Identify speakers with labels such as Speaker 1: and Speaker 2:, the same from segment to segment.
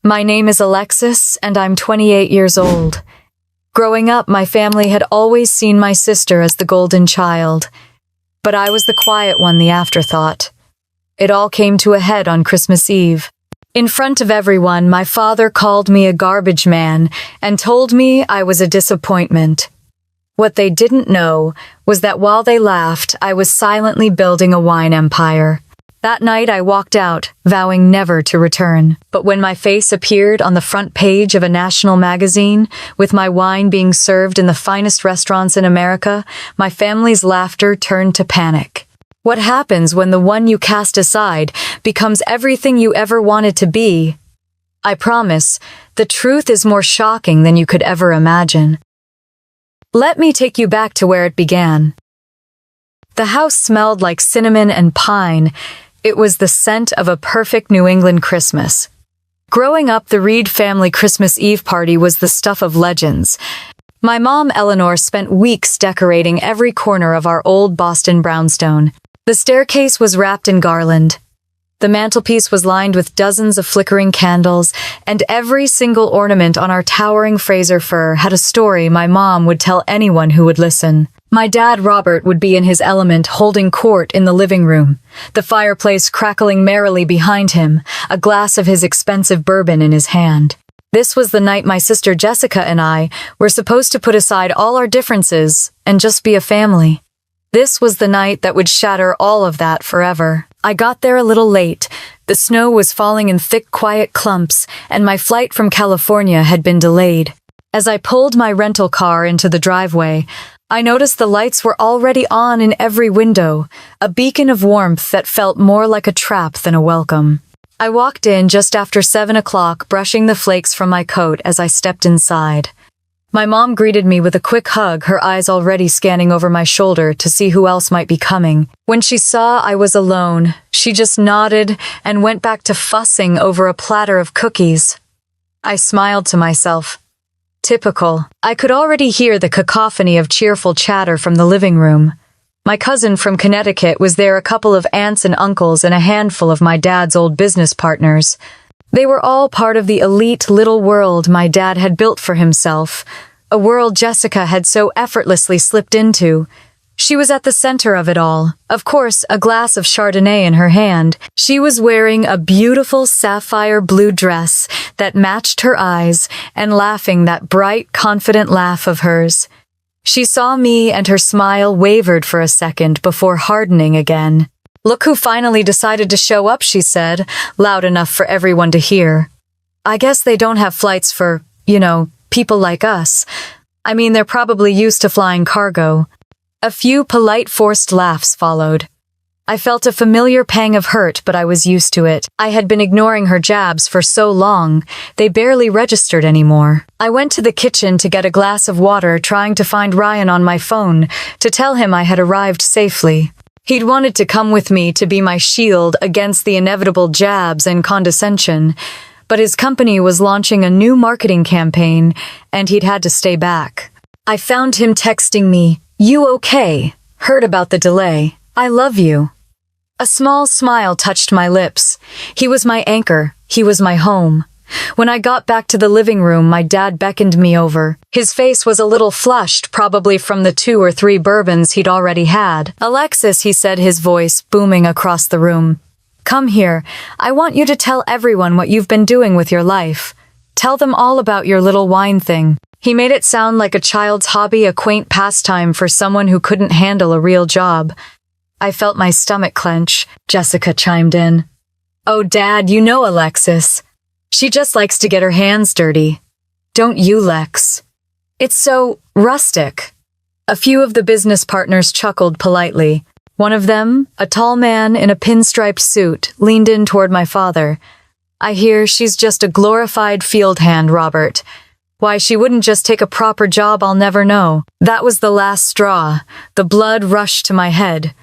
Speaker 1: My name is Alexis, and I'm 28 years old. Growing up, my family had always seen my sister as the golden child, but I was the quiet one, the afterthought. It all came to a head on Christmas Eve. In front of everyone, my father called me a garbage man and told me I was a disappointment. What they didn't know was that while they laughed, I was silently building a wine empire. That night I walked out, vowing never to return. But when my face appeared on the front page of a national magazine, with my wine being served in the finest restaurants in America, my family's laughter turned to panic. What happens when the one you cast aside becomes everything you ever wanted to be? I promise, the truth is more shocking than you could ever imagine. Let me take you back to where it began. The house smelled like cinnamon and pine. It was the scent of a perfect New England Christmas. Growing up, the Reed family Christmas Eve party was the stuff of legends. My mom, Eleanor, spent weeks decorating every corner of our old Boston brownstone. The staircase was wrapped in garland. The mantelpiece was lined with dozens of flickering candles, and every single ornament on our towering Fraser fir had a story my mom would tell anyone who would listen. My dad, Robert, would be in his element, holding court in the living room, the fireplace crackling merrily behind him, a glass of his expensive bourbon in his hand. This was the night my sister Jessica and I were supposed to put aside all our differences and just be a family. This was the night that would shatter all of that forever. I got there a little late. The snow was falling in thick, quiet clumps, and my flight from California had been delayed. As I pulled my rental car into the driveway, I noticed the lights were already on in every window, a beacon of warmth that felt more like a trap than a welcome. I walked in just after 7 o'clock, brushing the flakes from my coat as I stepped inside. My mom greeted me with a quick hug, her eyes already scanning over my shoulder to see who else might be coming. When she saw I was alone, she just nodded and went back to fussing over a platter of cookies. I smiled to myself. Typical. I could already hear the cacophony of cheerful chatter from the living room. My cousin from Connecticut was there, a couple of aunts and uncles, and a handful of my dad's old business partners. They were all part of the elite little world my dad had built for himself, a world Jessica had so effortlessly slipped into. She was at the center of it all, of course, a glass of Chardonnay in her hand. She was wearing a beautiful sapphire blue dress that matched her eyes and laughing that bright, confident laugh of hers. She saw me and her smile wavered for a second before hardening again. "Look who finally decided to show up," she said, loud enough for everyone to hear. "I guess they don't have flights for, people like us. I mean, they're probably used to flying cargo." A few polite forced laughs followed. I felt a familiar pang of hurt, but I was used to it. I had been ignoring her jabs for so long, they barely registered anymore. I went to the kitchen to get a glass of water, trying to find Ryan on my phone, to tell him I had arrived safely. He'd wanted to come with me to be my shield against the inevitable jabs and condescension, but his company was launching a new marketing campaign, and he'd had to stay back. I found him texting me, "You okay? Heard about the delay. I love you." A small smile touched my lips. He was my anchor. He was my home. When I got back to the living room, my dad beckoned me over. His face was a little flushed, probably from the 2 or 3 bourbons he'd already had. "Alexis," he said, his voice booming across the room. "Come here. I want you to tell everyone what you've been doing with your life. Tell them all about your little wine thing." He made it sound like a child's hobby, a quaint pastime for someone who couldn't handle a real job. I felt my stomach clench. Jessica chimed in. "Oh, Dad, you know Alexis. She just likes to get her hands dirty. Don't you, Lex? It's so rustic." A few of the business partners chuckled politely. One of them, a tall man in a pinstriped suit, leaned in toward my father. "I hear she's just a glorified field hand, Robert. Why she wouldn't just take a proper job, I'll never know." That was the last straw. The blood rushed to my head.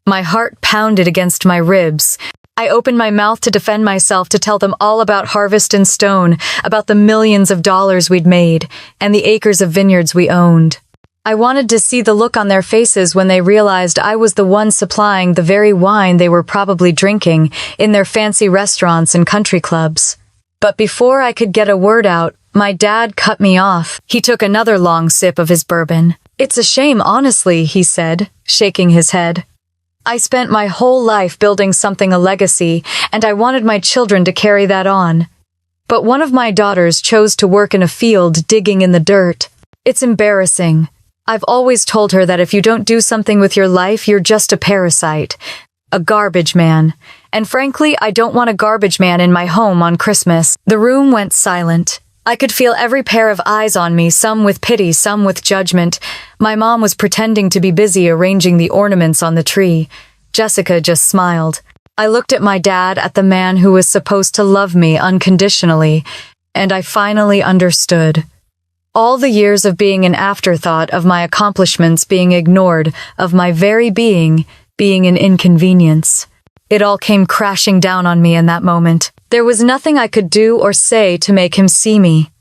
Speaker 1: My heart pounded against my ribs. I opened my mouth to defend myself, to tell them all about Harvest and Stone, about the millions of dollars we'd made, and the acres of vineyards we owned. I wanted to see the look on their faces when they realized I was the one supplying the very wine they were probably drinking in their fancy restaurants and country clubs. But before I could get a word out, my dad cut me off. He took another long sip of his bourbon. "It's a shame, honestly," he said, shaking his head. "I spent my whole life building something, a legacy, and I wanted my children to carry that on. But one of my daughters chose to work in a field digging in the dirt. It's embarrassing. I've always told her that if you don't do something with your life, you're just a parasite, a garbage man. And frankly, I don't want a garbage man in my home on Christmas." The room went silent. I could feel every pair of eyes on me, some with pity, some with judgment. My mom was pretending to be busy arranging the ornaments on the tree. Jessica just smiled. I looked at my dad, at the man who was supposed to love me unconditionally, and I finally understood. All the years of being an afterthought, of my accomplishments being ignored, of my very being an inconvenience. It all came crashing down on me in that moment. There was nothing I could do or say to make him see me.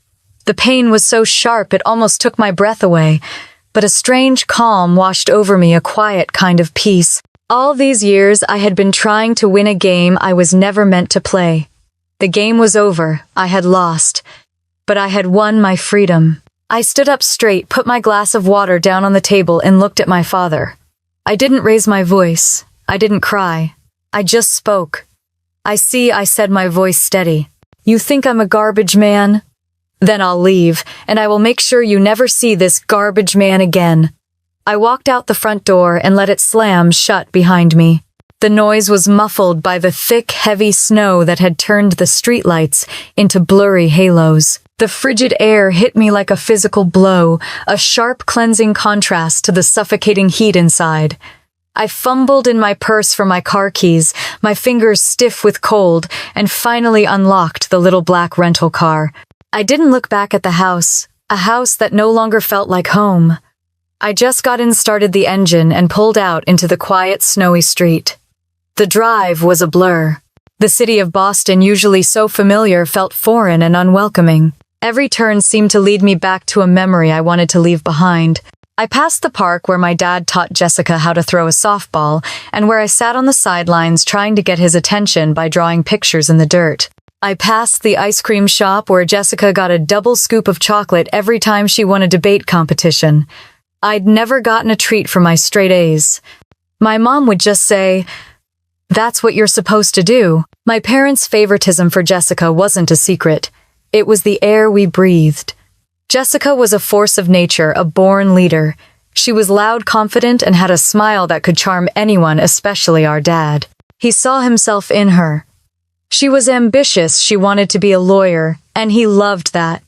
Speaker 1: The pain was so sharp it almost took my breath away, but a strange calm washed over me, a quiet kind of peace. All these years I had been trying to win a game I was never meant to play. The game was over, I had lost, but I had won my freedom. I stood up straight, put my glass of water down on the table, and looked at my father. I didn't raise my voice. I didn't cry. I just spoke. "I see," I said, my voice steady. "You think I'm a garbage man? Then I'll leave, and I will make sure you never see this garbage man again." I walked out the front door and let it slam shut behind me. The noise was muffled by the thick, heavy snow that had turned the streetlights into blurry halos. The frigid air hit me like a physical blow, a sharp, cleansing contrast to the suffocating heat inside. I fumbled in my purse for my car keys, my fingers stiff with cold, and finally unlocked the little black rental car. I didn't look back at the house, a house that no longer felt like home. I just got in, started the engine, and pulled out into the quiet, snowy street. The drive was a blur. The city of Boston, usually so familiar, felt foreign and unwelcoming. Every turn seemed to lead me back to a memory I wanted to leave behind. I passed the park where my dad taught Jessica how to throw a softball, and where I sat on the sidelines trying to get his attention by drawing pictures in the dirt. I passed the ice cream shop where Jessica got a double scoop of chocolate every time she won a debate competition. I'd never gotten a treat for my straight A's. My mom would just say, "That's what you're supposed to do." My parents' favoritism for Jessica wasn't a secret. It was the air we breathed. Jessica was a force of nature, a born leader. She was loud, confident, and had a smile that could charm anyone, especially our dad. He saw himself in her. She was ambitious, she wanted to be a lawyer, and he loved that.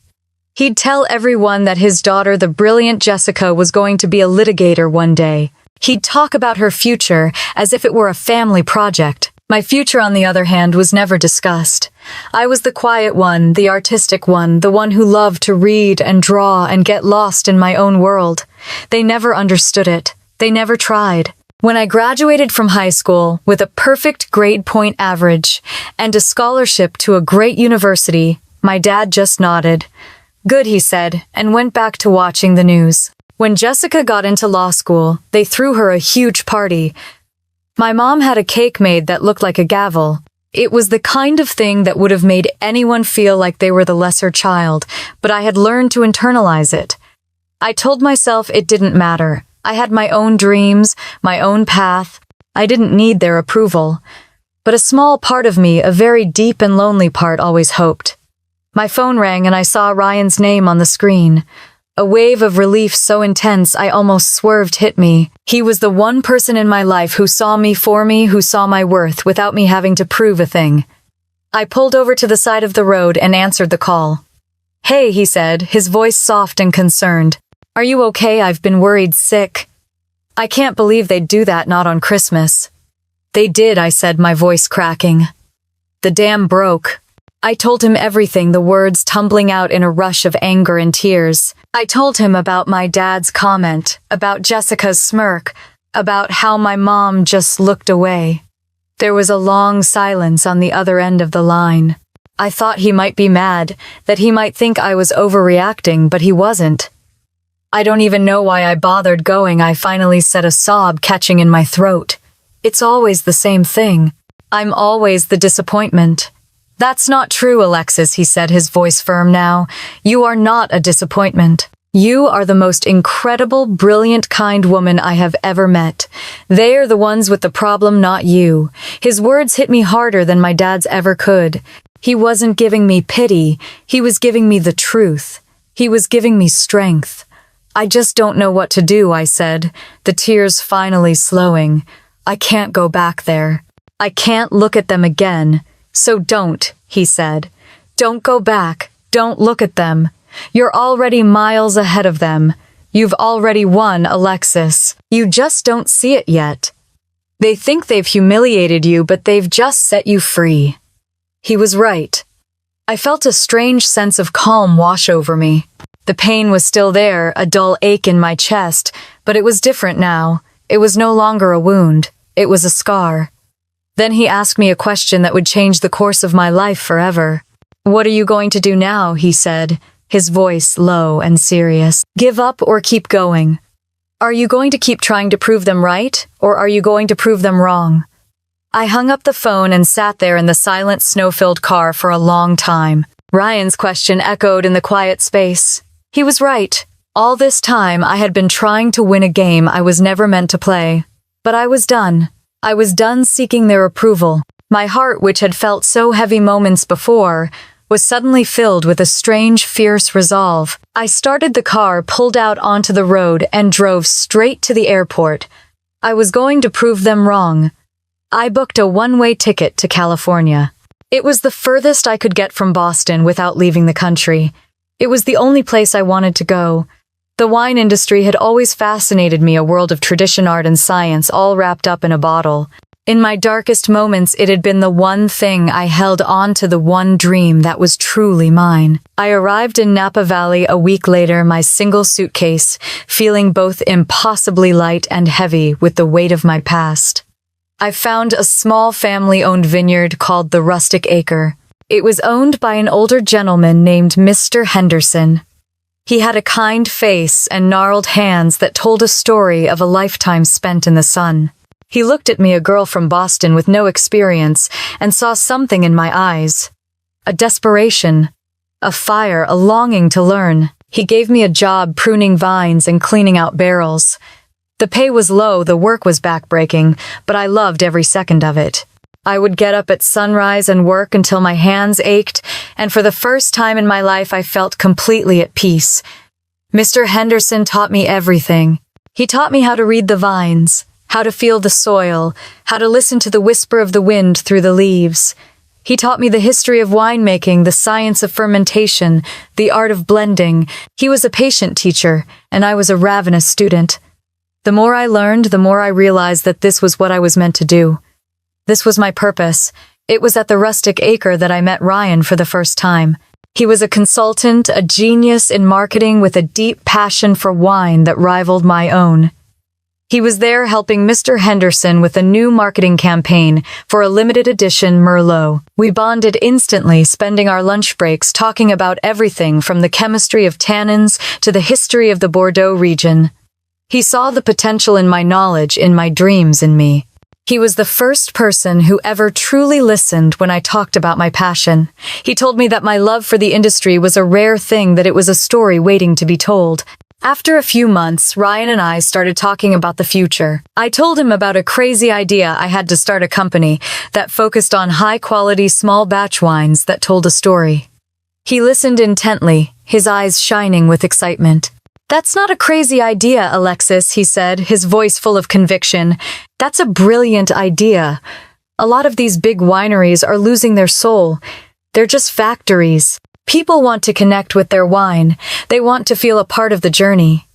Speaker 1: He'd tell everyone that his daughter, the brilliant Jessica, was going to be a litigator one day. He'd talk about her future as if it were a family project. My future, on the other hand, was never discussed. I was the quiet one, the artistic one, the one who loved to read and draw and get lost in my own world. They never understood it. They never tried. When I graduated from high school with a perfect grade point average and a scholarship to a great university, my dad just nodded. "Good," he said, and went back to watching the news. When Jessica got into law school, they threw her a huge party. My mom had a cake made that looked like a gavel. It was the kind of thing that would have made anyone feel like they were the lesser child, but I had learned to internalize it. I told myself it didn't matter. I had my own dreams, my own path. I didn't need their approval. But a small part of me, a very deep and lonely part, always hoped. My phone rang and I saw Ryan's name on the screen. A wave of relief so intense I almost swerved hit me. He was the one person in my life who saw me for me, who saw my worth without me having to prove a thing. I pulled over to the side of the road and answered the call. "Hey," he said, his voice soft and concerned. "Are you okay? I've been worried sick." "I can't believe they'd do that, not on Christmas." "They did," I said, my voice cracking. "The dam broke." I told him everything, the words tumbling out in a rush of anger and tears. I told him about my dad's comment, about Jessica's smirk, about how my mom just looked away. There was a long silence on the other end of the line. I thought he might be mad, that he might think I was overreacting, but he wasn't. "I don't even know why I bothered going," I finally said, a sob catching in my throat. "It's always the same thing. I'm always the disappointment. That's not true, Alexis, he said, his voice firm now. You are not a disappointment. You are the most incredible, brilliant, kind woman I have ever met. They are the ones with the problem, not you. His words hit me harder than my dad's ever could. He wasn't giving me pity. He was giving me the truth. He was giving me strength. I just don't know what to do, I said, the tears finally slowing. I can't go back there. I can't look at them again. So don't, he said. Don't go back. Don't look at them. You're already miles ahead of them. You've already won, Alexis. You just don't see it yet. They think they've humiliated you, but they've just set you free. He was right. I felt a strange sense of calm wash over me. The pain was still there, a dull ache in my chest, but it was different now. It was no longer a wound. It was a scar. Then he asked me a question that would change the course of my life forever. What are you going to do now? He said, his voice low and serious. Give up or keep going? Are you going to keep trying to prove them right, or are you going to prove them wrong? I hung up the phone and sat there in the silent, snow-filled car for a long time. Ryan's question echoed in the quiet space. He was right. All this time I had been trying to win a game I was never meant to play. But I was done. I was done seeking their approval. My heart, which had felt so heavy moments before, was suddenly filled with a strange, fierce resolve. I started the car, pulled out onto the road, and drove straight to the airport. I was going to prove them wrong. I booked a one-way ticket to California. It was the furthest I could get from Boston without leaving the country. It was the only place I wanted to go. The wine industry had always fascinated me, a world of tradition, art, and science, all wrapped up in a bottle. In my darkest moments, it had been the one thing I held on to, the one dream that was truly mine. I arrived in Napa Valley a week later, my single suitcase, feeling both impossibly light and heavy with the weight of my past. I found a small family-owned vineyard called the Rustic Acre. It was owned by an older gentleman named Mr. Henderson. He had a kind face and gnarled hands that told a story of a lifetime spent in the sun. He looked at me, a girl from Boston with no experience, and saw something in my eyes. A desperation, a fire, a longing to learn. He gave me a job pruning vines and cleaning out barrels. The pay was low, the work was backbreaking, but I loved every second of it. I would get up at sunrise and work until my hands ached, and for the first time in my life I felt completely at peace. Mr. Henderson taught me everything. He taught me how to read the vines, how to feel the soil, how to listen to the whisper of the wind through the leaves. He taught me the history of winemaking, the science of fermentation, the art of blending. He was a patient teacher, and I was a ravenous student. The more I learned, the more I realized that this was what I was meant to do. This was my purpose. It was at the Rustic Acre that I met Ryan for the first time. He was a consultant, a genius in marketing with a deep passion for wine that rivaled my own. He was there helping Mr. Henderson with a new marketing campaign for a limited edition Merlot. We bonded instantly, spending our lunch breaks talking about everything from the chemistry of tannins to the history of the Bordeaux region. He saw the potential in my knowledge, in my dreams, in me. He was the first person who ever truly listened when I talked about my passion. He told me that my love for the industry was a rare thing, that it was a story waiting to be told. After a few months, Ryan and I started talking about the future. I told him about a crazy idea I had to start a company that focused on high-quality, small-batch wines that told a story. He listened intently, his eyes shining with excitement. "That's not a crazy idea, Alexis," he said, his voice full of conviction. "That's a brilliant idea. A lot of these big wineries are losing their soul. They're just factories. People want to connect with their wine. They want to feel a part of the journey."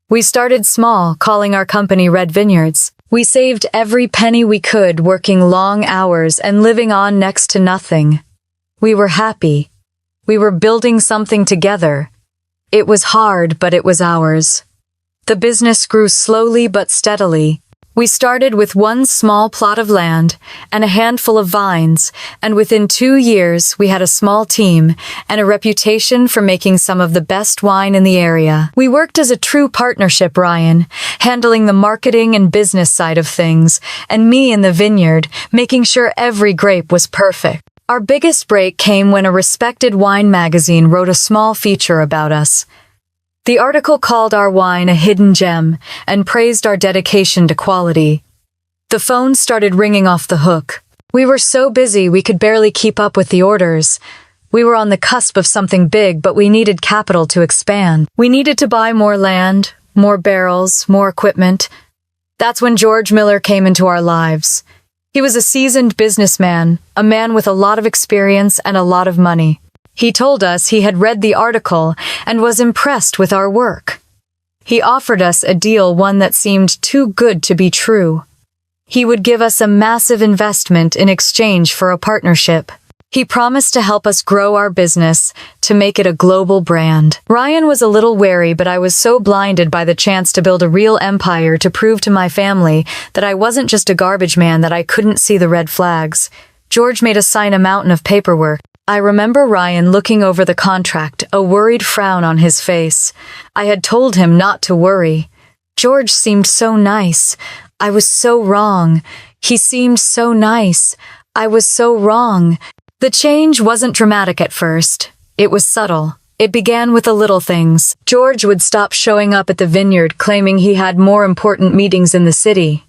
Speaker 1: We started small, calling our company Red Vineyards. We saved every penny we could, working long hours and living on next to nothing. We were happy. We were building something together. It was hard, but it was ours. The business grew slowly but steadily. We started with one small plot of land and a handful of vines, and within 2 years we had a small team and a reputation for making some of the best wine in the area. We worked as a true partnership, Ryan, handling the marketing and business side of things, and me in the vineyard, making sure every grape was perfect. Our biggest break came when a respected wine magazine wrote a small feature about us. The article called our wine a hidden gem and praised our dedication to quality. The phone started ringing off the hook. We were so busy we could barely keep up with the orders. We were on the cusp of something big, but we needed capital to expand. We needed to buy more land, more barrels, more equipment. That's when George Miller came into our lives. He was a seasoned businessman, a man with a lot of experience and a lot of money. He told us he had read the article and was impressed with our work. He offered us a deal, one that seemed too good to be true. He would give us a massive investment in exchange for a partnership. He promised to help us grow our business, to make it a global brand. Ryan was a little wary, but I was so blinded by the chance to build a real empire to prove to my family that I wasn't just a garbage man that I couldn't see the red flags. George made us sign a mountain of paperwork. I remember Ryan looking over the contract, a worried frown on his face. I had told him not to worry. George seemed so nice. I was so wrong. He seemed so nice. I was so wrong. The change wasn't dramatic at first. It was subtle. It began with the little things. George would stop showing up at the vineyard, claiming he had more important meetings in the city.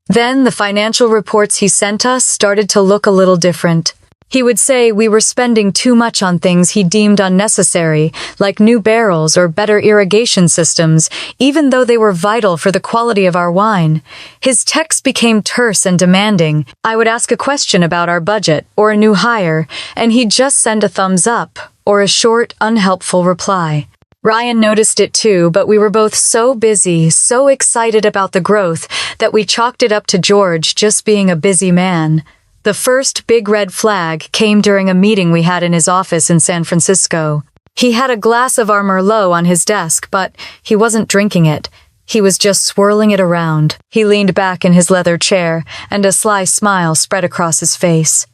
Speaker 1: Then the financial reports he sent us started to look a little different. He would say we were spending too much on things he deemed unnecessary, like new barrels or better irrigation systems, even though they were vital for the quality of our wine. His texts became terse and demanding. I would ask a question about our budget or a new hire, and he'd just send a thumbs up or a short, unhelpful reply. Ryan noticed it too, but we were both so busy, so excited about the growth, that we chalked it up to George just being a busy man. The first big red flag came during a meeting we had in his office in San Francisco. He had a glass of our Merlot on his desk, but he wasn't drinking it. He was just swirling it around. He leaned back in his leather chair, and a sly smile spread across his face.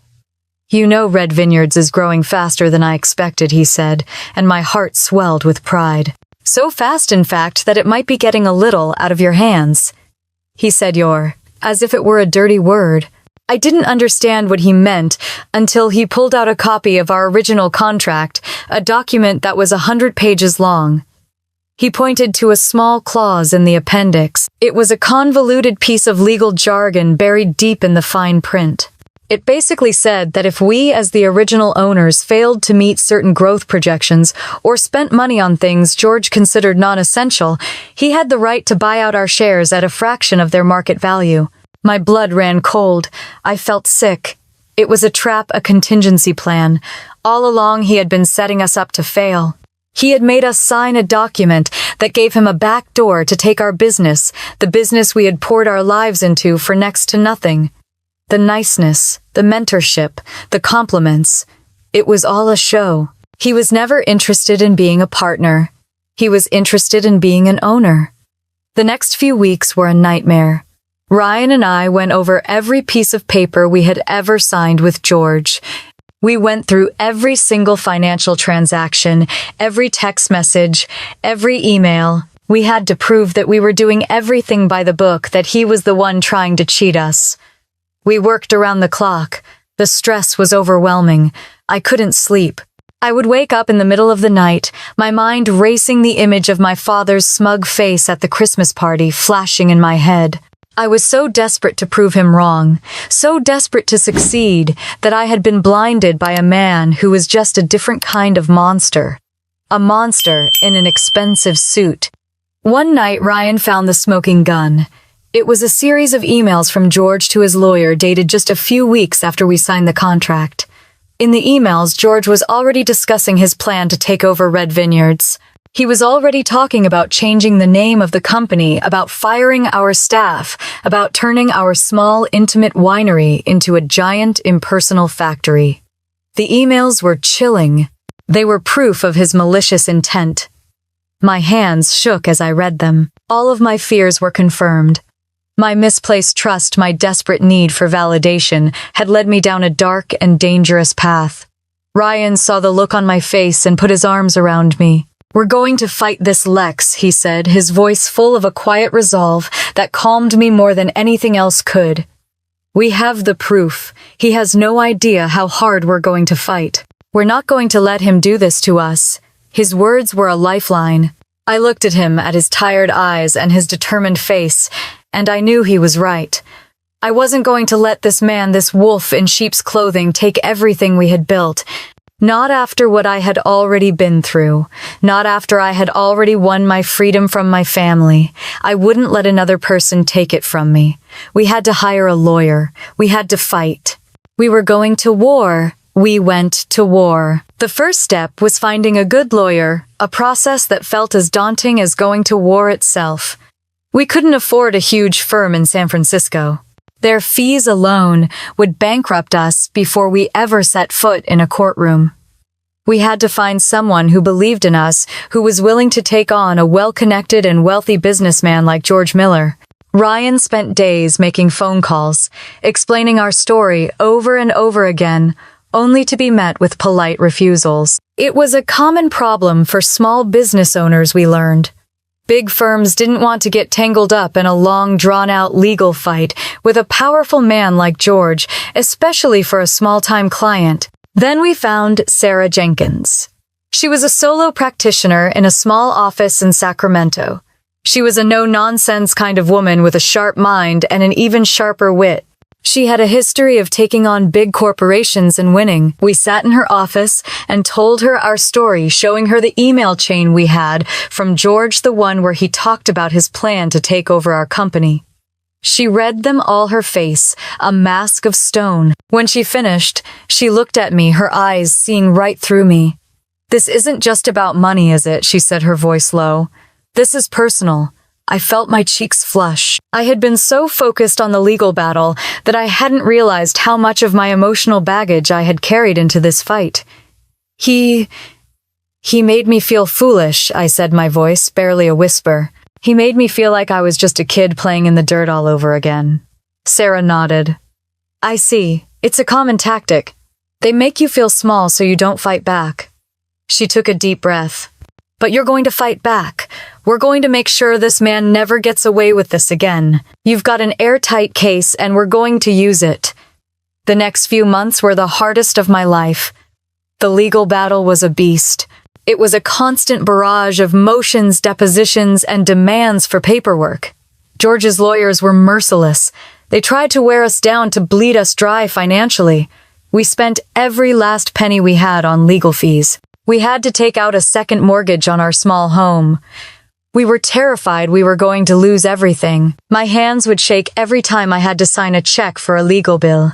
Speaker 1: "You know Red Vineyards is growing faster than I expected," he said, and my heart swelled with pride. "So fast, in fact, that it might be getting a little out of your hands." He said as if it were a dirty word. I didn't understand what he meant until he pulled out a copy of our original contract, a document that was 100 pages long. He pointed to a small clause in the appendix. It was a convoluted piece of legal jargon buried deep in the fine print. It basically said that if we, as the original owners, failed to meet certain growth projections or spent money on things George considered non-essential, he had the right to buy out our shares at a fraction of their market value. My blood ran cold. I felt sick. It was a trap, a contingency plan. All along he had been setting us up to fail. He had made us sign a document that gave him a back door to take our business, the business we had poured our lives into, for next to nothing. The niceness, the mentorship, the compliments. It was all a show. He was never interested in being a partner. He was interested in being an owner. The next few weeks were a nightmare. Ryan and I went over every piece of paper we had ever signed with George. We went through every single financial transaction, every text message, every email. We had to prove that we were doing everything by the book, that he was the one trying to cheat us. We worked around the clock. The stress was overwhelming. I couldn't sleep. I would wake up in the middle of the night, my mind racing, the image of my father's smug face at the Christmas party flashing in my head. I was so desperate to prove him wrong, so desperate to succeed, that I had been blinded by a man who was just a different kind of monster. A monster in an expensive suit. One night, Ryan found the smoking gun. It was a series of emails from George to his lawyer dated just a few weeks after we signed the contract. In the emails, George was already discussing his plan to take over Red Vineyards. He was already talking about changing the name of the company, about firing our staff, about turning our small, intimate winery into a giant, impersonal factory. The emails were chilling. They were proof of his malicious intent. My hands shook as I read them. All of my fears were confirmed. My misplaced trust, my desperate need for validation, had led me down a dark and dangerous path. Ryan saw the look on my face and put his arms around me. "We're going to fight this, Lex," he said, his voice full of a quiet resolve that calmed me more than anything else could. We have the proof. He has no idea how hard we're going to fight. We're not going to let him do this to us." His words were a lifeline. I looked at him, at his tired eyes and his determined face, and I knew he was right. I wasn't going to let this man, this wolf in sheep's clothing, take everything we had built. Not after what I had already been through. Not after I had already won my freedom from my family. I wouldn't let another person take it from me. We had to hire a lawyer. We had to fight. We were going to war. We went to war. The first step was finding a good lawyer, a process that felt as daunting as going to war itself. We couldn't afford a huge firm in San Francisco. Their fees alone would bankrupt us before we ever set foot in a courtroom. We had to find someone who believed in us, who was willing to take on a well-connected and wealthy businessman like George Miller. Ryan spent days making phone calls, explaining our story over and over again, only to be met with polite refusals. It was a common problem for small business owners, we learned. Big firms didn't want to get tangled up in a long, drawn-out legal fight with a powerful man like George, especially for a small-time client. Then we found Sarah Jenkins. She was a solo practitioner in a small office in Sacramento. She was a no-nonsense kind of woman with a sharp mind and an even sharper wit. She had a history of taking on big corporations and winning. We sat in her office and told her our story, showing her the email chain we had from George, the one where he talked about his plan to take over our company. She read them all, her face, a mask of stone. When she finished, she looked at me, her eyes seeing right through me. "This isn't just about money, is it?" she said, her voice low. "This is personal." I felt my cheeks flush. I had been so focused on the legal battle that I hadn't realized how much of my emotional baggage I had carried into this fight. He made me feel foolish," I said, my voice barely a whisper. "He made me feel like I was just a kid playing in the dirt all over again." Sarah nodded. "I see. It's a common tactic. They make you feel small so you don't fight back." She took a deep breath. "But you're going to fight back. We're going to make sure this man never gets away with this again. You've got an airtight case and we're going to use it." The next few months were the hardest of my life. The legal battle was a beast. It was a constant barrage of motions, depositions, and demands for paperwork. George's lawyers were merciless. They tried to wear us down, to bleed us dry financially. We spent every last penny we had on legal fees. We had to take out a second mortgage on our small home. We were terrified we were going to lose everything. My hands would shake every time I had to sign a check for a legal bill.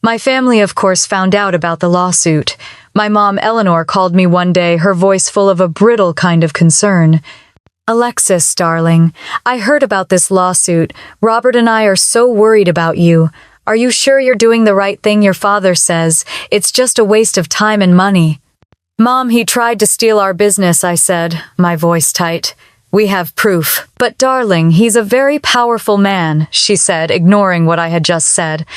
Speaker 1: My family, of course, found out about the lawsuit. My mom, Eleanor, called me one day, her voice full of a brittle kind of concern. "Alexis, darling, I heard about this lawsuit. Robert and I are so worried about you. Are you sure you're doing the right thing? Your father says it's just a waste of time and money." "Mom, he tried to steal our business," I said, my voice tight. "We have proof." "But darling, he's a very powerful man," she said, ignoring what I had just said.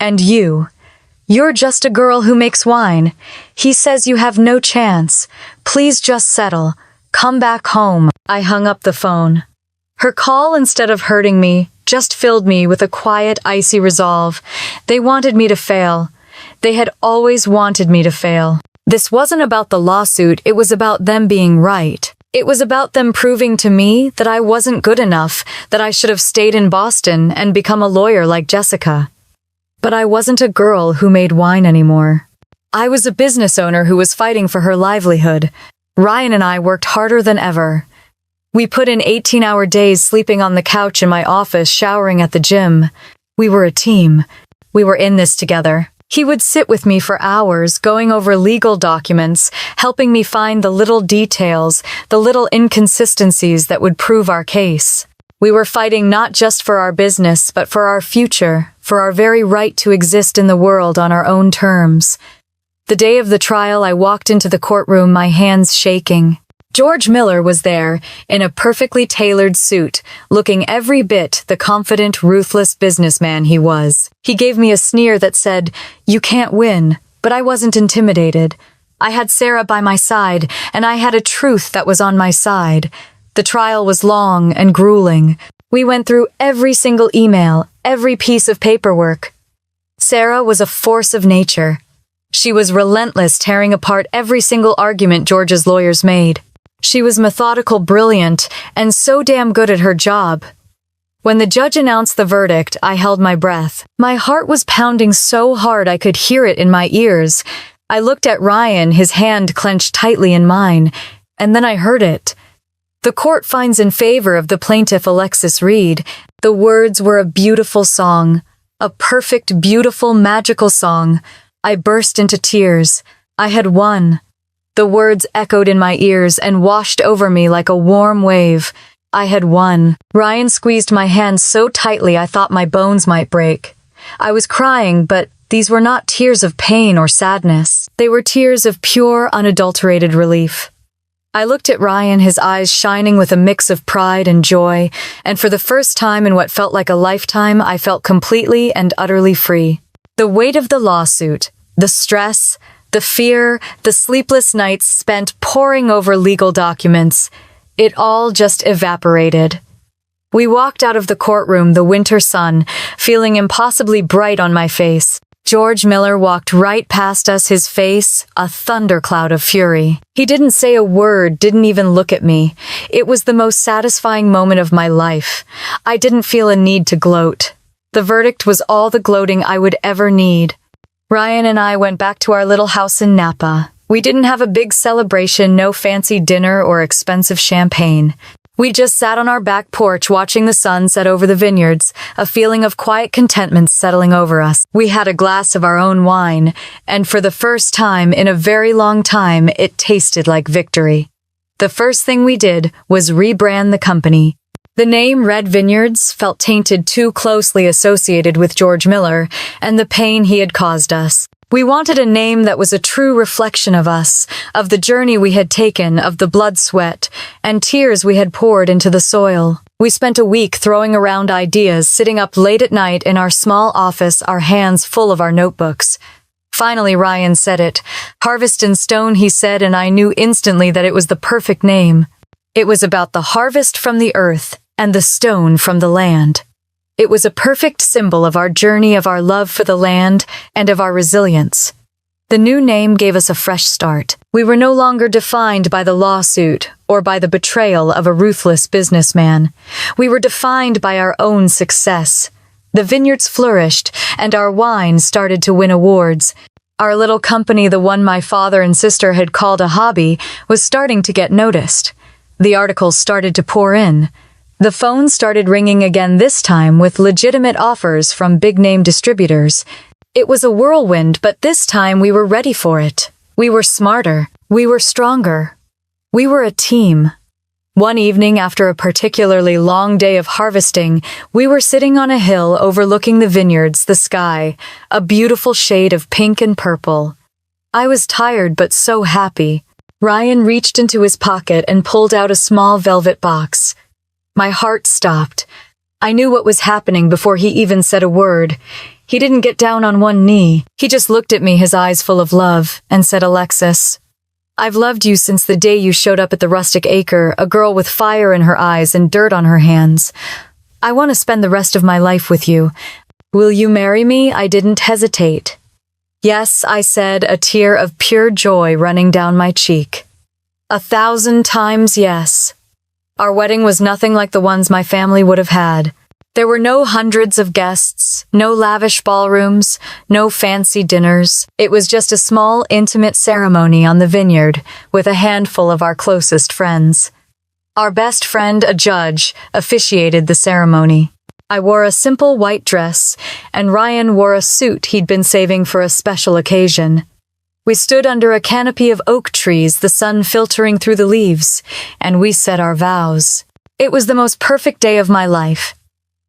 Speaker 1: "And you're just a girl who makes wine. He says you have no chance. Please just settle. Come back home." I hung up the phone. Her call, instead of hurting me, just filled me with a quiet, icy resolve. They wanted me to fail. They had always wanted me to fail. This wasn't about the lawsuit, it was about them being right. It was about them proving to me that I wasn't good enough, that I should have stayed in Boston and become a lawyer like Jessica. But I wasn't a girl who made wine anymore. I was a business owner who was fighting for her livelihood. Ryan and I worked harder than ever. We put in 18-hour days sleeping on the couch in my office, showering at the gym. We were a team. We were in this together. He would sit with me for hours, going over legal documents, helping me find the little details, the little inconsistencies that would prove our case. We were fighting not just for our business, but for our future, for our very right to exist in the world on our own terms. The day of the trial, I walked into the courtroom, my hands shaking. George Miller was there, in a perfectly tailored suit, looking every bit the confident, ruthless businessman he was. He gave me a sneer that said, "You can't win," but I wasn't intimidated. I had Sarah by my side, and I had a truth that was on my side. The trial was long and grueling. We went through every single email, every piece of paperwork. Sarah was a force of nature. She was relentless, tearing apart every single argument George's lawyers made. She was methodical, brilliant, and so damn good at her job. When the judge announced the verdict, I held my breath. My heart was pounding so hard I could hear it in my ears. I looked at Ryan, his hand clenched tightly in mine, and then I heard it. The court finds in favor of the plaintiff Alexis Reed. The words were a beautiful song. A perfect, beautiful, magical song. I burst into tears. I had won. The words echoed in my ears and washed over me like a warm wave. I had won. Ryan squeezed my hand so tightly I thought my bones might break. I was crying, but these were not tears of pain or sadness. They were tears of pure, unadulterated relief. I looked at Ryan, his eyes shining with a mix of pride and joy, and for the first time in what felt like a lifetime, I felt completely and utterly free. The weight of the lawsuit, the stress, the fear, the sleepless nights spent poring over legal documents, it all just evaporated. We walked out of the courtroom, the winter sun, feeling impossibly bright on my face. George Miller walked right past us, his face a thundercloud of fury. He didn't say a word, didn't even look at me. It was the most satisfying moment of my life. I didn't feel a need to gloat. The verdict was all the gloating I would ever need. Ryan and I went back to our little house in Napa. We didn't have a big celebration, no fancy dinner or expensive champagne. We just sat on our back porch watching the sun set over the vineyards, a feeling of quiet contentment settling over us. We had a glass of our own wine, and for the first time in a very long time, it tasted like victory. The first thing we did was rebrand the company. The name Red Vineyards felt tainted, too closely associated with George Miller and the pain he had caused us. We wanted a name that was a true reflection of us, of the journey we had taken, of the blood, sweat, and tears we had poured into the soil. We spent a week throwing around ideas, sitting up late at night in our small office, our hands full of our notebooks. Finally, Ryan said it. Harvest and Stone, he said, and I knew instantly that it was the perfect name. It was about the harvest from the earth and the stone from the land. It was a perfect symbol of our journey, of our love for the land, and of our resilience. The new name gave us a fresh start. We were no longer defined by the lawsuit or by the betrayal of a ruthless businessman. We were defined by our own success. The vineyards flourished, and our wine started to win awards. Our little company, the one my father and sister had called a hobby, was starting to get noticed. The articles started to pour in. The phone started ringing again, this time with legitimate offers from big-name distributors. It was a whirlwind, but this time we were ready for it. We were smarter. We were stronger. We were a team. One evening, after a particularly long day of harvesting, we were sitting on a hill overlooking the vineyards, the sky, a beautiful shade of pink and purple. I was tired but so happy. Ryan reached into his pocket and pulled out a small velvet box. My heart stopped. I knew what was happening before he even said a word. He didn't get down on one knee. He just looked at me, his eyes full of love, and said, "Alexis, I've loved you since the day you showed up at the rustic acre, a girl with fire in her eyes and dirt on her hands. I want to spend the rest of my life with you. Will you marry me?" I didn't hesitate. "Yes," I said, a tear of pure joy running down my cheek. 1,000 times yes. Our wedding was nothing like the ones my family would have had. There were no hundreds of guests, no lavish ballrooms, no fancy dinners. It was just a small, intimate ceremony on the vineyard with a handful of our closest friends. Our best friend, a judge, officiated the ceremony. I wore a simple white dress, and Ryan wore a suit he'd been saving for a special occasion. We stood under a canopy of oak trees, the sun filtering through the leaves, and we said our vows. It was the most perfect day of my life.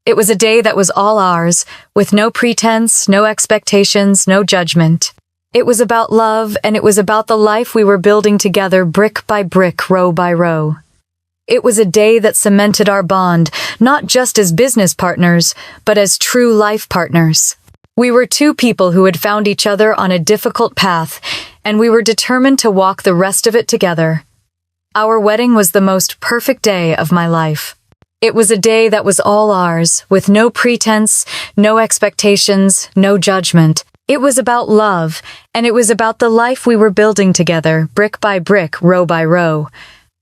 Speaker 1: It was a day that was all ours, with no pretense, no expectations, no judgment. It was about love, and it was about the life we were building together, brick by brick, row by row. It was a day that cemented our bond, not just as business partners, but as true life partners. We were two people who had found each other on a difficult path, and we were determined to walk the rest of it together. Our wedding was the most perfect day of my life. It was a day that was all ours, with no pretense, no expectations, no judgment. It was about love, and it was about the life we were building together, brick by brick, row by row.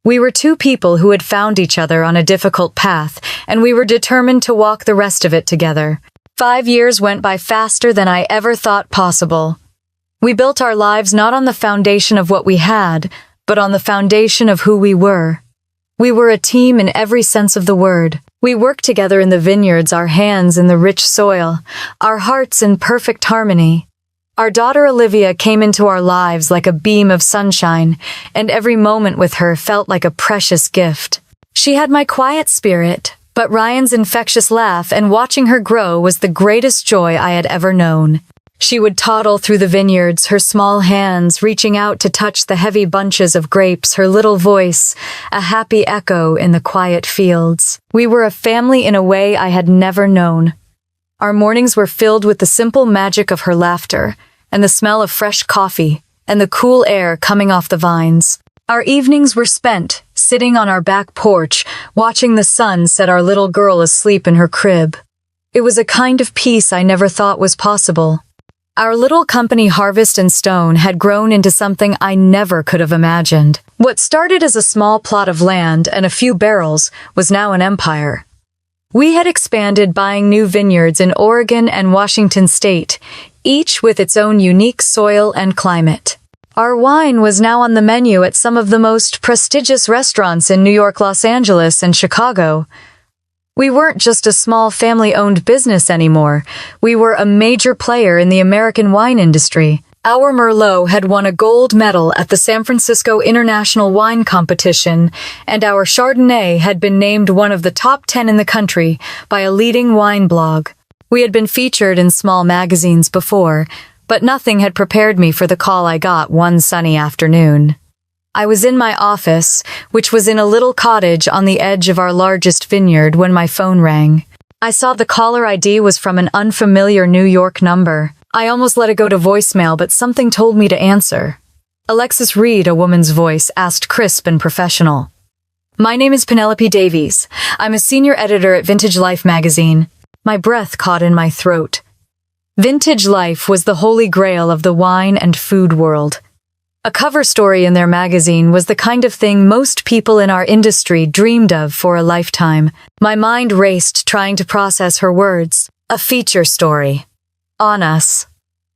Speaker 1: We were two people who had found each other on a difficult path, and we were determined to walk the rest of it together. 5 years went by faster than I ever thought possible. We built our lives not on the foundation of what we had, but on the foundation of who we were. We were a team in every sense of the word. We worked together in the vineyards, our hands in the rich soil, our hearts in perfect harmony. Our daughter Olivia came into our lives like a beam of sunshine, and every moment with her felt like a precious gift. She had my quiet spirit, but Ryan's infectious laugh, and watching her grow was the greatest joy I had ever known. She would toddle through the vineyards, her small hands reaching out to touch the heavy bunches of grapes, her little voice a happy echo in the quiet fields. We were a family in a way I had never known. Our mornings were filled with the simple magic of her laughter, and the smell of fresh coffee, and the cool air coming off the vines. Our evenings were spent sitting on our back porch, watching the sun set our little girl asleep in her crib. It was a kind of peace I never thought was possible. Our little company, Harvest and Stone, had grown into something I never could have imagined. What started as a small plot of land and a few barrels was now an empire. We had expanded, buying new vineyards in Oregon and Washington state, each with its own unique soil and climate. Our wine was now on the menu at some of the most prestigious restaurants in New York, Los Angeles, and Chicago. We weren't just a small family-owned business anymore. We were a major player in the American wine industry. Our Merlot had won a gold medal at the San Francisco International Wine Competition, and our Chardonnay had been named one of the top 10 in the country by a leading wine blog. We had been featured in small magazines before, but nothing had prepared me for the call I got one sunny afternoon. I was in my office, which was in a little cottage on the edge of our largest vineyard, when my phone rang. I saw the caller ID was from an unfamiliar New York number. I almost let it go to voicemail, but something told me to answer. Alexis Reed, a woman's voice, asked, crisp and professional. My name is Penelope Davies. I'm a senior editor at Vintage Life magazine. My breath caught in my throat. Vintage Life was the holy grail of the wine and food world. A cover story in their magazine was the kind of thing most people in our industry dreamed of for a lifetime. My mind raced, trying to process her words. A feature story. On us.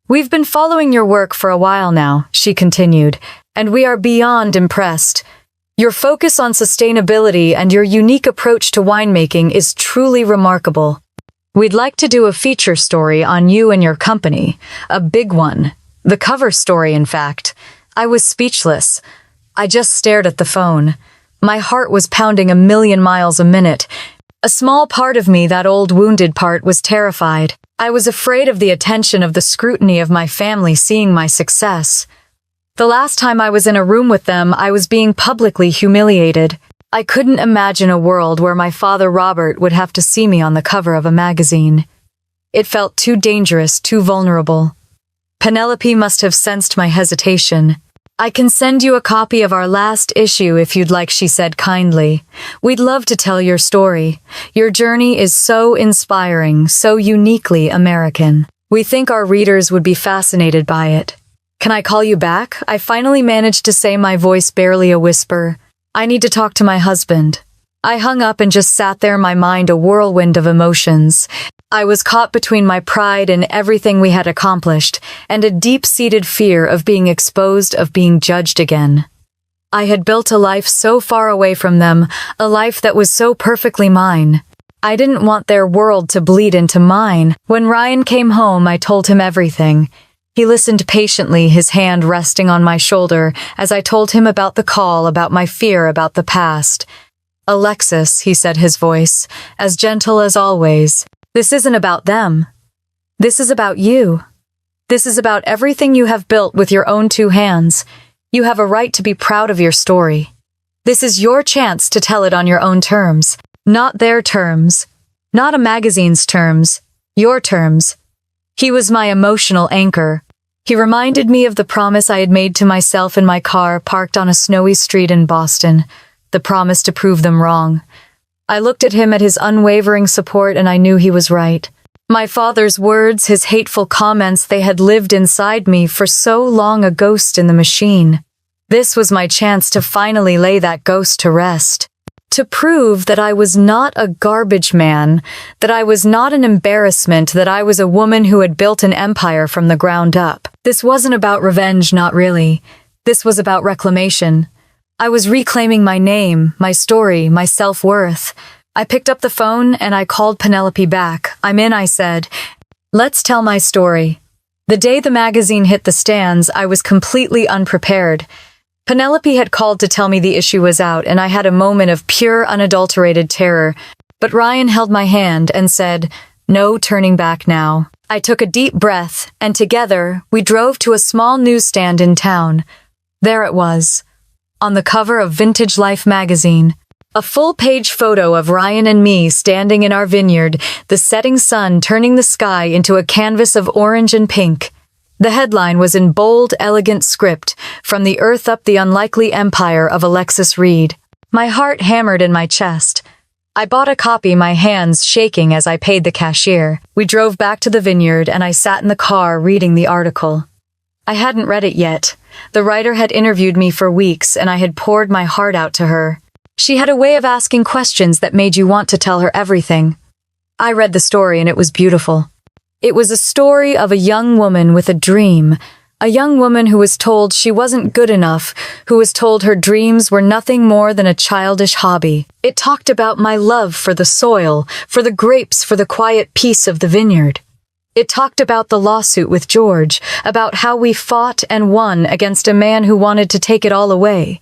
Speaker 1: We've been following your work for a while now, she continued, and we are beyond impressed. Your focus on sustainability and your unique approach to winemaking is truly remarkable. We'd like to do a feature story on you and your company. A big one. The cover story, in fact. I was speechless. I just stared at the phone. My heart was pounding 1,000,000 miles a minute. A small part of me, that old wounded part, was terrified. I was afraid of the attention, of the scrutiny of my family seeing my success. The last time I was in a room with them, I was being publicly humiliated. I couldn't imagine a world where my father Robert would have to see me on the cover of a magazine. It felt too dangerous, too vulnerable. Penelope must have sensed my hesitation. I can send you a copy of our last issue if you'd like, she said kindly. We'd love to tell your story. Your journey is so inspiring, so uniquely American. We think our readers would be fascinated by it. Can I call you back? I finally managed to say, my voice barely a whisper. I need to talk to my husband. I hung up and just sat there, my mind a whirlwind of emotions. I was caught between my pride in everything we had accomplished and a deep-seated fear of being exposed, of being judged again. I had built a life so far away from them, a life that was so perfectly mine. I didn't want their world to bleed into mine. When Ryan came home, I told him everything. He listened patiently, his hand resting on my shoulder as I told him about the call, about my fear, about the past. Alexis, he said, his voice as gentle as always. This isn't about them. This is about you. This is about everything you have built with your own 2 hands. You have a right to be proud of your story. This is your chance to tell it on your own terms, not their terms, not a magazine's terms, your terms. He was my emotional anchor. He reminded me of the promise I had made to myself in my car parked on a snowy street in Boston, the promise to prove them wrong. I looked at him, at his unwavering support, and I knew he was right. My father's words, his hateful comments, they had lived inside me for so long, a ghost in the machine. This was my chance to finally lay that ghost to rest. To prove that I was not a garbage man, that I was not an embarrassment, that I was a woman who had built an empire from the ground up. This wasn't about revenge, not really. This was about reclamation. I was reclaiming my name, my story, my self-worth. I picked up the phone and I called Penelope back. "I'm in," I said. "Let's tell my story." The day the magazine hit the stands, I was completely unprepared. Penelope had called to tell me the issue was out, and I had a moment of pure, unadulterated terror. But Ryan held my hand and said, "No turning back now." I took a deep breath, and together, we drove to a small newsstand in town. There it was, on the cover of Vintage Life magazine. A full-page photo of Ryan and me standing in our vineyard, the setting sun turning the sky into a canvas of orange and pink. The headline was in bold, elegant script, "From the Earth Up, the Unlikely Empire of Alexis Reed." My heart hammered in my chest. I bought a copy, my hands shaking as I paid the cashier. We drove back to the vineyard, and I sat in the car reading the article. I hadn't read it yet. The writer had interviewed me for weeks, and I had poured my heart out to her. She had a way of asking questions that made you want to tell her everything. I read the story, and it was beautiful. It was a story of a young woman with a dream, a young woman who was told she wasn't good enough, who was told her dreams were nothing more than a childish hobby. It talked about my love for the soil, for the grapes, for the quiet peace of the vineyard. It talked about the lawsuit with George, about how we fought and won against a man who wanted to take it all away.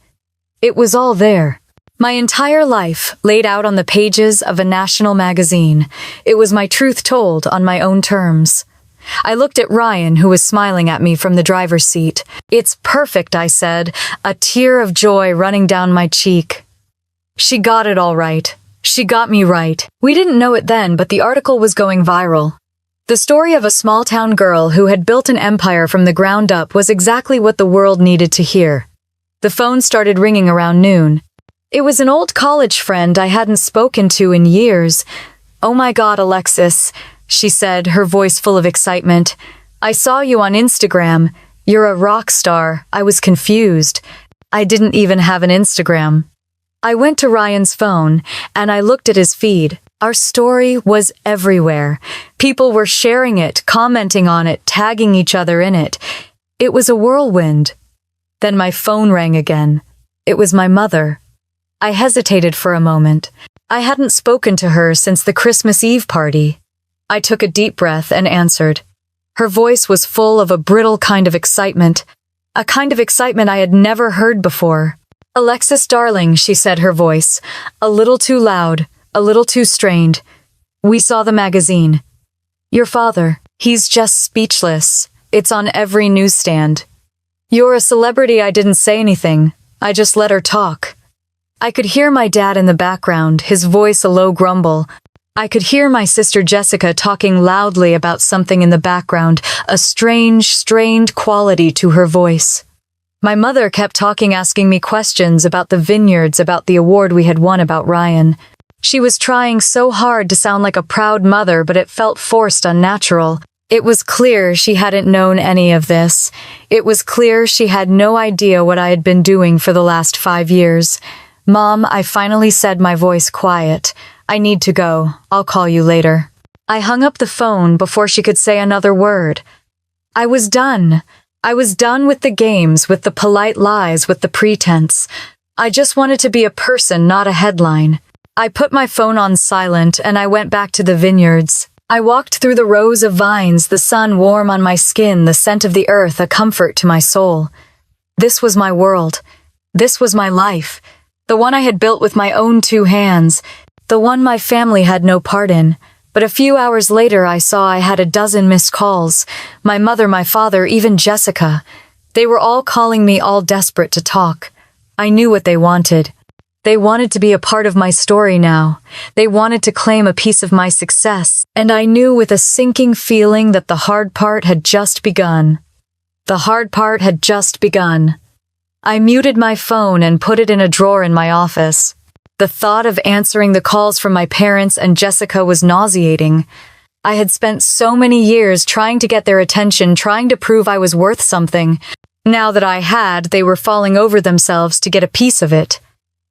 Speaker 1: It was all there. My entire life laid out on the pages of a national magazine. It was my truth told on my own terms. I looked at Ryan, who was smiling at me from the driver's seat. "It's perfect," I said, a tear of joy running down my cheek. She got it all right. She got me right. We didn't know it then, but the article was going viral. The story of a small-town girl who had built an empire from the ground up was exactly what the world needed to hear. The phone started ringing around noon. It was an old college friend I hadn't spoken to in years. "Oh my God, Alexis," she said, her voice full of excitement. "I saw you on Instagram. You're a rock star." I was confused. I didn't even have an Instagram. I went to Ryan's phone, and I looked at his feed. Our story was everywhere. People were sharing it, commenting on it, tagging each other in it. It was a whirlwind. Then my phone rang again. It was my mother. I hesitated for a moment. I hadn't spoken to her since the Christmas Eve party. I took a deep breath and answered. Her voice was full of a brittle kind of excitement, a kind of excitement I had never heard before. "Alexis, darling," she said, her voice a little too loud, a little too strained. "We saw the magazine. Your father, he's just speechless. It's on every newsstand. You're a celebrity." I didn't say anything. I just let her talk. I could hear my dad in the background, his voice a low grumble. I could hear my sister Jessica talking loudly about something in the background, a strange, strained quality to her voice. My mother kept talking, asking me questions about the vineyards, about the award we had won, about Ryan. She was trying so hard to sound like a proud mother, but it felt forced, unnatural. It was clear she hadn't known any of this. It was clear she had no idea what I had been doing for the last 5 years. "Mom," I finally said, my voice quiet. "I need to go. I'll call you later." I hung up the phone before she could say another word. I was done. I was done with the games, with the polite lies, with the pretense. I just wanted to be a person, not a headline. I put my phone on silent and I went back to the vineyards. I walked through the rows of vines, the sun warm on my skin, the scent of the earth a comfort to my soul. This was my world. This was my life. The one I had built with my own 2 hands. The one my family had no part in. But a few hours later I saw I had a dozen missed calls. My mother, my father, even Jessica. They were all calling me, all desperate to talk. I knew what they wanted. They wanted to be a part of my story now. They wanted to claim a piece of my success. And I knew with a sinking feeling that the hard part had just begun. The hard part had just begun. I muted my phone and put it in a drawer in my office. The thought of answering the calls from my parents and Jessica was nauseating. I had spent so many years trying to get their attention, trying to prove I was worth something. Now that I had, they were falling over themselves to get a piece of it.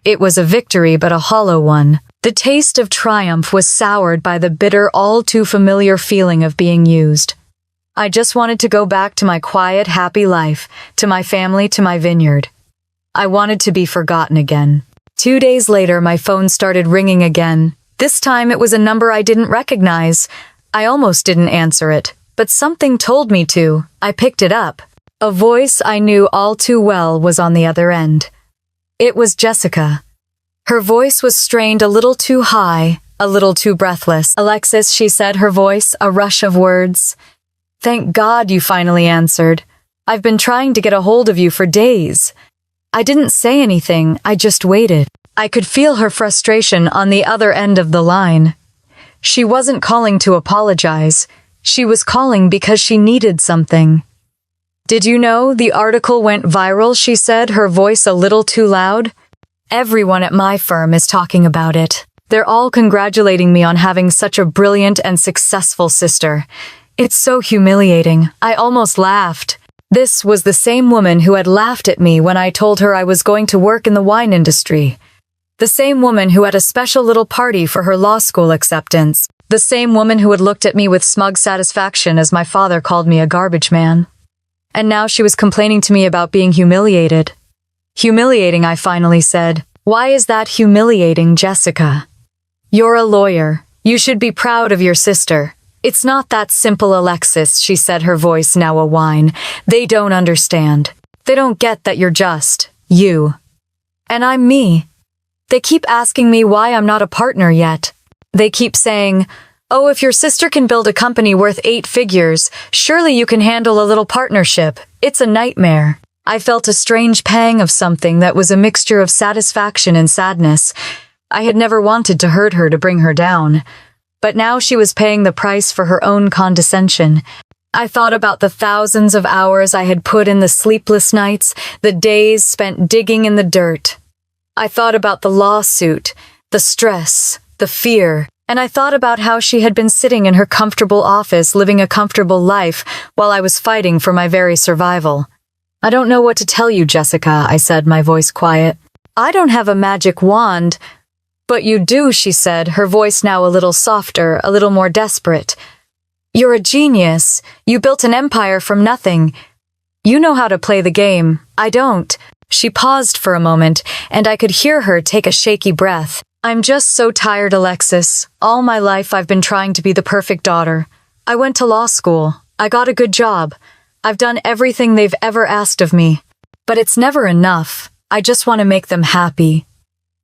Speaker 1: It was a victory, but a hollow one. The taste of triumph was soured by the bitter, all too familiar feeling of being used. I just wanted to go back to my quiet, happy life, to my family, to my vineyard. I wanted to be forgotten again. 2 days later, my phone started ringing again. This time it was a number I didn't recognize. I almost didn't answer it, but something told me to. I picked it up. A voice I knew all too well was on the other end. It was Jessica. Her voice was strained a little too high, a little too breathless. "Alexis," she said, her voice a rush of words. "Thank God you finally answered. I've been trying to get a hold of you for days." I didn't say anything, I just waited. I could feel her frustration on the other end of the line. She wasn't calling to apologize. She was calling because she needed something. "Did you know the article went viral?" she said, her voice a little too loud. "Everyone at my firm is talking about it. They're all congratulating me on having such a brilliant and successful sister. It's so humiliating. I almost laughed." This was the same woman who had laughed at me when I told her I was going to work in the wine industry. The same woman who had a special little party for her law school acceptance. The same woman who had looked at me with smug satisfaction as my father called me a garbage man. And now she was complaining to me about being humiliated. "Humiliating," I finally said. "Why is that humiliating, Jessica? You're a lawyer. You should be proud of your sister." "It's not that simple, Alexis," she said, her voice now a whine. "They don't understand. They don't get that you're just you. And I'm me. They keep asking me why I'm not a partner yet. They keep saying, 'Oh, if your sister can build a company worth 8 figures, surely you can handle a little partnership.' It's a nightmare." I felt a strange pang of something that was a mixture of satisfaction and sadness. I had never wanted to hurt her, to bring her down. But now she was paying the price for her own condescension. I thought about the thousands of hours I had put in, the sleepless nights, the days spent digging in the dirt. I thought about the lawsuit, the stress, the fear, and I thought about how she had been sitting in her comfortable office, living a comfortable life, while I was fighting for my very survival. "I don't know what to tell you, Jessica," I said, my voice quiet. "I don't have a magic wand." "But you do," she said, her voice now a little softer, a little more desperate. "You're a genius. You built an empire from nothing. You know how to play the game. I don't." She paused for a moment, and I could hear her take a shaky breath. "I'm just so tired, Alexis. All my life I've been trying to be the perfect daughter. I went to law school. I got a good job. I've done everything they've ever asked of me. But it's never enough. I just want to make them happy.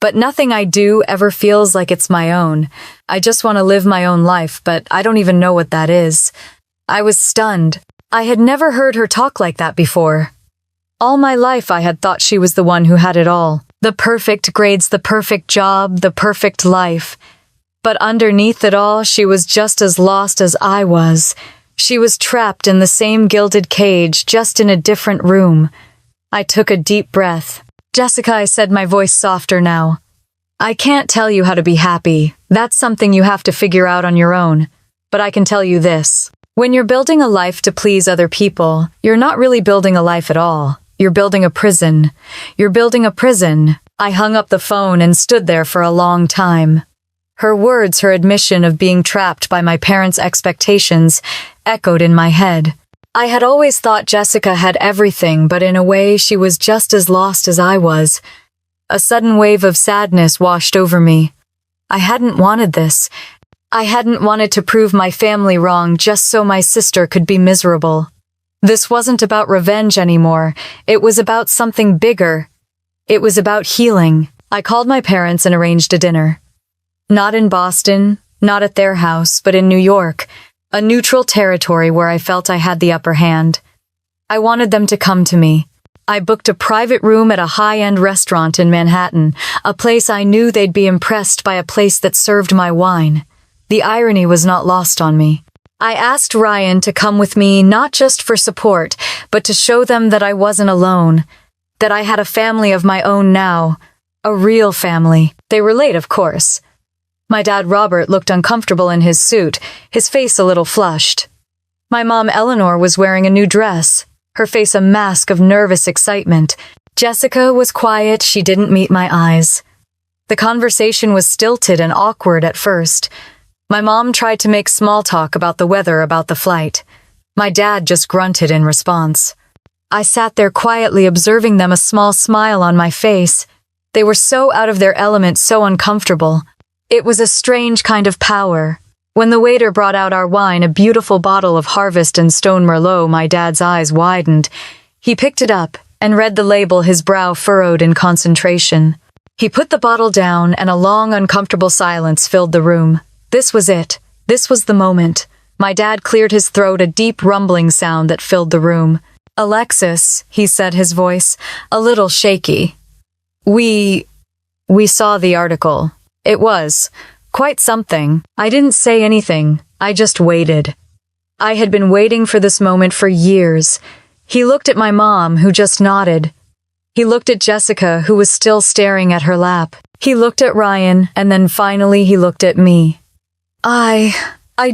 Speaker 1: But nothing I do ever feels like it's my own. I just want to live my own life, but I don't even know what that is." I was stunned. I had never heard her talk like that before. All my life I had thought she was the one who had it all. The perfect grades, the perfect job, the perfect life. But underneath it all, she was just as lost as I was. She was trapped in the same gilded cage, just in a different room. I took a deep breath. "Jessica," I said, my voice softer now. "I can't tell you how to be happy. That's something you have to figure out on your own. But I can tell you this. When you're building a life to please other people, you're not really building a life at all. You're building a prison. You're building a prison." I hung up the phone and stood there for a long time. Her words, her admission of being trapped by my parents' expectations, echoed in my head. I had always thought Jessica had everything, but in a way she was just as lost as I was. A sudden wave of sadness washed over me. I hadn't wanted this. I hadn't wanted to prove my family wrong just so my sister could be miserable. This wasn't about revenge anymore. It was about something bigger. It was about healing. I called my parents and arranged a dinner. Not in Boston, not at their house, but in New York, a neutral territory where I felt I had the upper hand. I wanted them to come to me. I booked a private room at a high-end restaurant in Manhattan, a place I knew they'd be impressed by, a place that served my wine. The irony was not lost on me. I asked Ryan to come with me, not just for support, but to show them that I wasn't alone, that I had a family of my own now, A real family. They were late, of course. My dad Robert looked uncomfortable in his suit, his face a little flushed. My mom Eleanor was wearing a new dress, her face a mask of nervous excitement. Jessica was quiet, she didn't meet my eyes. The conversation was stilted and awkward at first. My mom tried to make small talk about the weather, about the flight. My dad just grunted in response. I sat there quietly observing them, a small smile on my face. They were so out of their element, so uncomfortable. It was a strange kind of power. When the waiter brought out our wine, a beautiful bottle of Harvest and Stone Merlot, my dad's eyes widened. He picked it up and read the label, his brow furrowed in concentration. He put the bottle down and a long, uncomfortable silence filled the room. This was it. This was the moment. My dad cleared his throat, a deep rumbling sound that filled the room. Alexis, he said, his voice a little shaky. We saw the article. It was quite something. I didn't say anything. I just waited. I had been waiting for this moment for years. He looked at my mom, who just nodded. He looked at Jessica, who was still staring at her lap. He looked at Ryan, and then finally he looked at me. I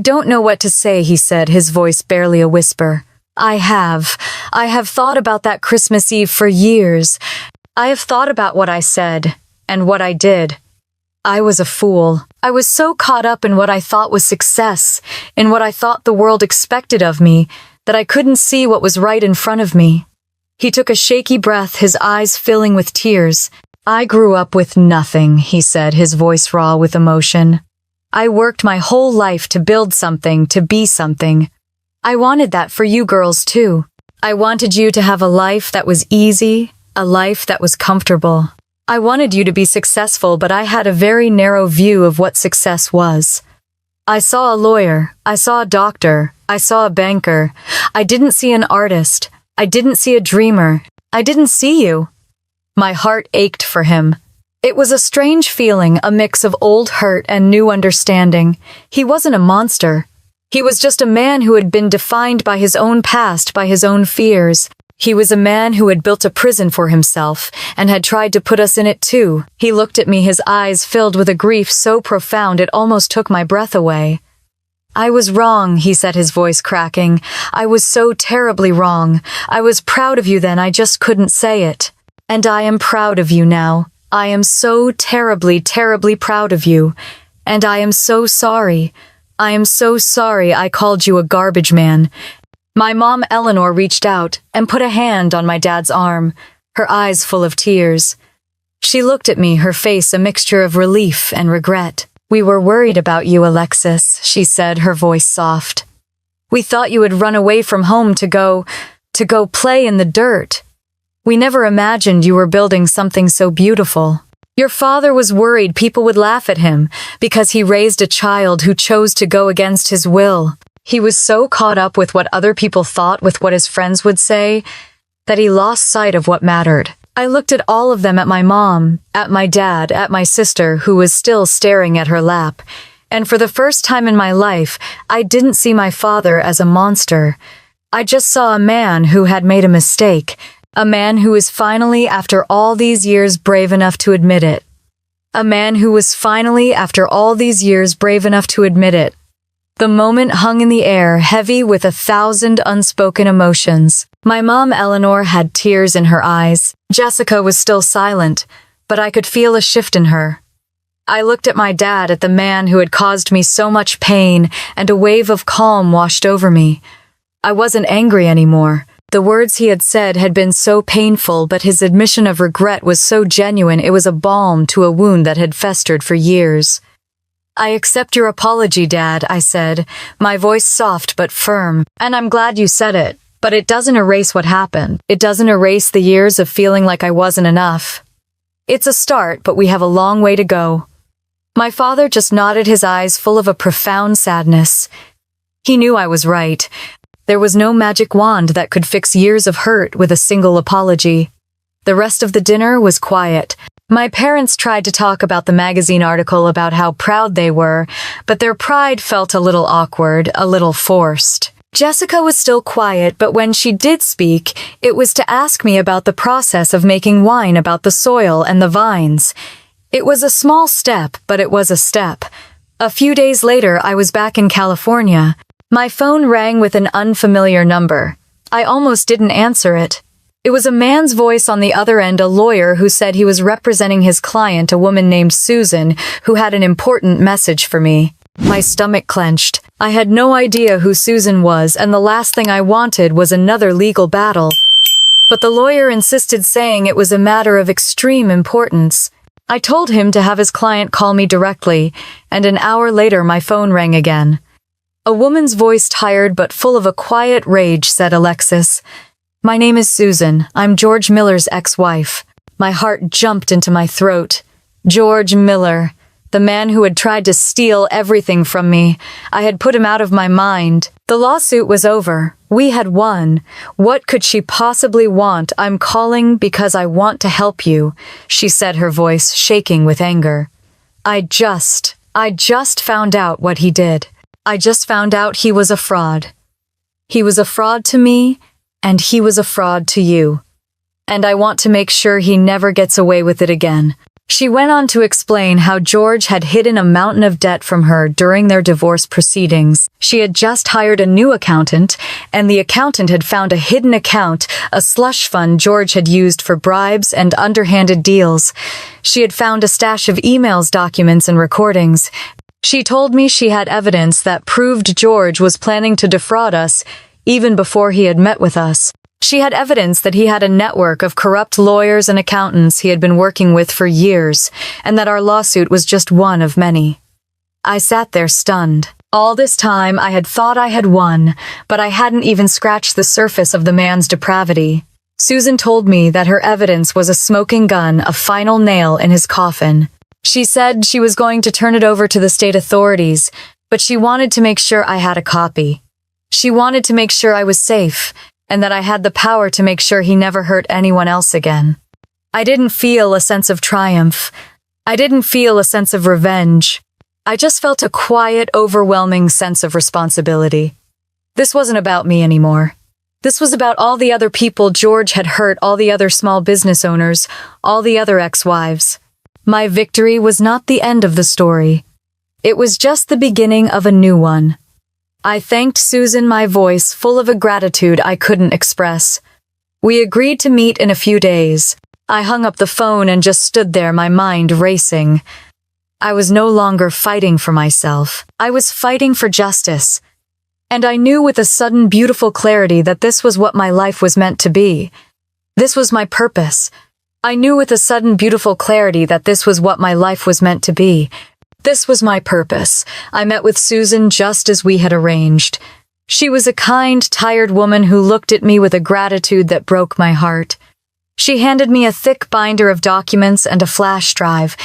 Speaker 1: don't know what to say, he said, his voice barely a whisper. I have thought about that Christmas Eve for years. I have thought about what I said, and what I did. I was a fool. I was so caught up in what I thought was success, in what I thought the world expected of me, that I couldn't see what was right in front of me. He took a shaky breath, his eyes filling with tears. I grew up with nothing, he said, his voice raw with emotion. I worked my whole life to build something, to be something. I wanted that for you girls too. I wanted you to have a life that was easy, a life that was comfortable. I wanted you to be successful, but I had a very narrow view of what success was. I saw a lawyer, I saw a doctor, I saw a banker. I didn't see an artist. I didn't see a dreamer. I didn't see you. My heart ached for him. It was a strange feeling, a mix of old hurt and new understanding. He wasn't a monster. He was just a man who had been defined by his own past, by his own fears. He was a man who had built a prison for himself and had tried to put us in it too. He looked at me, his eyes filled with a grief so profound it almost took my breath away. I was wrong, he said, his voice cracking. I was so terribly wrong. I was proud of you then, I just couldn't say it. And I am proud of you now. I am so terribly, terribly proud of you. And I am so sorry. I am so sorry I called you a garbage man. My mom Eleanor reached out and put a hand on my dad's arm, her eyes full of tears. She looked at me, her face a mixture of relief and regret. We were worried about you, Alexis, she said, her voice soft. We thought you would run away from home to go play in the dirt. We never imagined you were building something so beautiful. Your father was worried people would laugh at him because he raised a child who chose to go against his will. He was so caught up with what other people thought, with what his friends would say, that he lost sight of what mattered. I looked at all of them, at my mom, at my dad, at my sister, who was still staring at her lap. And for the first time in my life, I didn't see my father as a monster. I just saw a man who had made a mistake. A man who was finally, after all these years, brave enough to admit it. A man who was finally, after all these years, brave enough to admit it. The moment hung in the air, heavy with 1,000 unspoken emotions. My mom Eleanor had tears in her eyes. Jessica was still silent, but I could feel a shift in her. I looked at my dad, at the man who had caused me so much pain, and a wave of calm washed over me. I wasn't angry anymore. The words he had said had been so painful, but his admission of regret was so genuine it was a balm to a wound that had festered for years. I accept your apology, Dad, I said, my voice soft but firm. And I'm glad you said it. But it doesn't erase what happened. It doesn't erase the years of feeling like I wasn't enough. It's a start, but we have a long way to go. My father just nodded, his eyes full of a profound sadness. He knew I was right. There was no magic wand that could fix years of hurt with a single apology. The rest of the dinner was quiet. My parents tried to talk about the magazine article, about how proud they were, but their pride felt a little awkward, a little forced. Jessica was still quiet, but when she did speak, it was to ask me about the process of making wine, about the soil and the vines. It was a small step, but it was a step. A few days later, I was back in California. My phone rang with an unfamiliar number. I almost didn't answer it. It was a man's voice on the other end, a lawyer who said he was representing his client, a woman named Susan, who had an important message for me. My stomach clenched. I had no idea who Susan was, and the last thing I wanted was another legal battle. But the lawyer insisted, saying it was a matter of extreme importance. I told him to have his client call me directly, and an hour later my phone rang again. A woman's voice, tired but full of a quiet rage, said, "Alexis, my name is Susan. I'm George Miller's ex-wife." My heart jumped into my throat. George Miller, the man who had tried to steal everything from me. I had put him out of my mind. The lawsuit was over. We had won. What could she possibly want? "I'm calling because I want to help you," she said, her voice shaking with anger. I just found out what he did. I just found out he was a fraud. He was a fraud to me, and he was a fraud to you. And I want to make sure he never gets away with it again. She went on to explain how George had hidden a mountain of debt from her during their divorce proceedings. She had just hired a new accountant, and the accountant had found a hidden account, a slush fund George had used for bribes and underhanded deals. She had found a stash of emails, documents, and recordings. She told me she had evidence that proved George was planning to defraud us even before he had met with us. She had evidence that he had a network of corrupt lawyers and accountants he had been working with for years, and that our lawsuit was just one of many. I sat there stunned. All this time I had thought I had won, but I hadn't even scratched the surface of the man's depravity. Susan told me that her evidence was a smoking gun, a final nail in his coffin. She said she was going to turn it over to the state authorities, but she wanted to make sure I had a copy. She wanted to make sure I was safe, and that I had the power to make sure he never hurt anyone else again. I didn't feel a sense of triumph. I didn't feel a sense of revenge. I just felt a quiet, overwhelming sense of responsibility. This wasn't about me anymore. This was about all the other people George had hurt, all the other small business owners, all the other ex-wives. My victory was not the end of the story. It was just the beginning of a new one. I thanked Susan, my voice full of a gratitude I couldn't express. We agreed to meet in a few days. I hung up the phone and just stood there, my mind racing. I was no longer fighting for myself. I was fighting for justice. And I knew with a sudden beautiful clarity that this was what my life was meant to be. This was my purpose. I knew with a sudden beautiful clarity that this was what my life was meant to be. This was my purpose. I met with Susan just as we had arranged. She was a kind, tired woman who looked at me with a gratitude that broke my heart. She handed me a thick binder of documents and a flash drive.